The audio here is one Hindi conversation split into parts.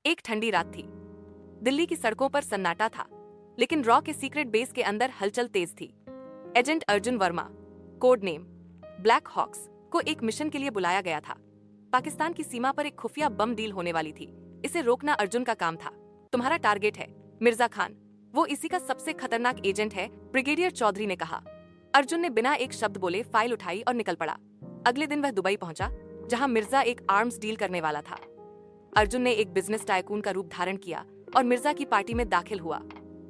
एक ठंडी रात थी। दिल्ली की सड़कों पर सन्नाटा था, लेकिन रॉ के सीक्रेट बेस के अंदर हलचल तेज थी। Agent Arjun Varma, code name black hawks, को एक मिशन के लिए बुलाया गया था। पाकिस्तान की सीमा पर एक खुफिया बम डील होने वाली थी। इसे रोकना अर्जुन का काम था। तुम्हारा टारगेट है मिर्जा खान, वो इसी का सबसे खतरनाक एजेंट है, ब्रिगेडियर चौधरी ने कहा। अर्जुन ने बिना एक शब्द बोले फाइल उठाई और निकल पड़ा। अगले दिन वह दुबई पहुंचा, जहां मिर्जा एक आर्म्स डील करने वाला था। अर्जुन ने एक बिजनेस टाइकून का रूप धारण किया और मिर्जा की पार्टी में दाखिल हुआ।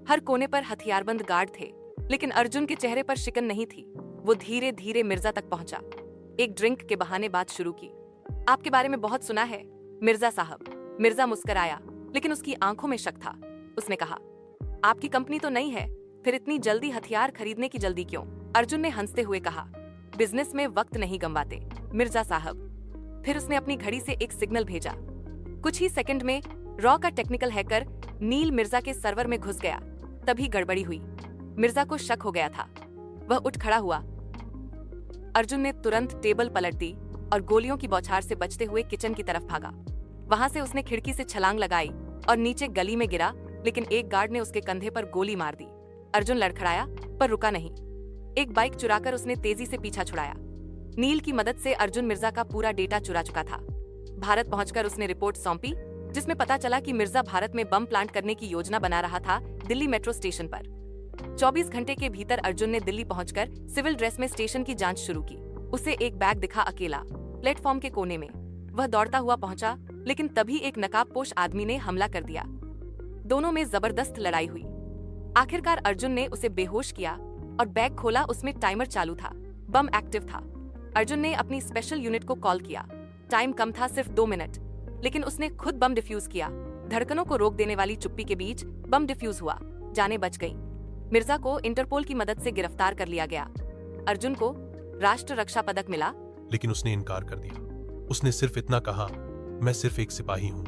हर कोने पर हथियारबंद गार्ड थे, लेकिन अर्जुन के चेहरे पर शिकन नहीं थी। वो धीरे धीरे मिर्जा तक पहुंचा। एक ड्रिंक के बहाने बात शुरू की। आपके बारे में बहुत सुना है मिर्जा साहब। मिर्जा मुस्कुराया, लेकिन उसकी आंखों में शक था। उसने कहा, आपकी कंपनी तो नहीं है, फिर इतनी जल्दी हथियार खरीदने की जल्दी क्यों? अर्जुन ने हंसते हुए कहा, बिजनेस में वक्त नहीं गंवाते मिर्जा साहब। फिर उसने अपनी घड़ी से एक सिग्नल भेजा। कुछ ही सेकंड में रॉ का टेक्निकल हैकर नील मिर्जा के सर्वर में घुस गया। तभी गड़बड़ी हुई। मिर्जा को शक हो गया था। वह उठ खड़ा हुआ। अर्जुन ने तुरंत टेबल पलट दी और गोलियों की बौछार से बचते हुए किचन की तरफ भागा। वहां से उसने खिड़की से छलांग लगाई और नीचे गली में गिरा, लेकिन एक गार्ड ने उसके कंधे पर गोली मार दी। अर्जुन लड़खड़ाया, पर रुका नहीं। एक बाइक चुराकर उसने तेजी से पीछा छुड़ाया। नील की मदद से अर्जुन मिर्जा का पूरा डेटा चुरा चुका था। भारत पहुंचकर उसने रिपोर्ट सौंपी, जिसमें पता चला कि मिर्जा भारत में बम प्लांट करने की योजना बना रहा था, दिल्ली मेट्रो स्टेशन पर। 24 घंटे के भीतर अर्जुन ने दिल्ली पहुंचकर सिविल ड्रेस में स्टेशन की जांच शुरू की। उसे एक बैग दिखा, अकेला प्लेटफॉर्म के कोने में। वह दौड़ता हुआ पहुंचा, लेकिन तभी एक नकाबपोश आदमी ने हमला कर दिया। दोनों में जबरदस्त लड़ाई हुई। आखिरकार अर्जुन ने उसे बेहोश किया और बैग खोला। उसमें टाइमर चालू था, बम एक्टिव था। अर्जुन ने अपनी स्पेशल यूनिट को कॉल किया। टाइम कम था, सिर्फ 2 मिनट, लेकिन उसने खुद बम डिफ्यूज किया। धड़कनों को रोक देने वाली चुप्पी के बीच बम डिफ्यूज हुआ। जानें बच गईं। मिर्जा को इंटरपोल की मदद से गिरफ्तार कर लिया गया। अर्जुन को राष्ट्र रक्षा पदक मिला, लेकिन उसने इनकार कर दिया। उसने सिर्फ इतना कहा, मैं सिर्फ एक सिपाही हूँ।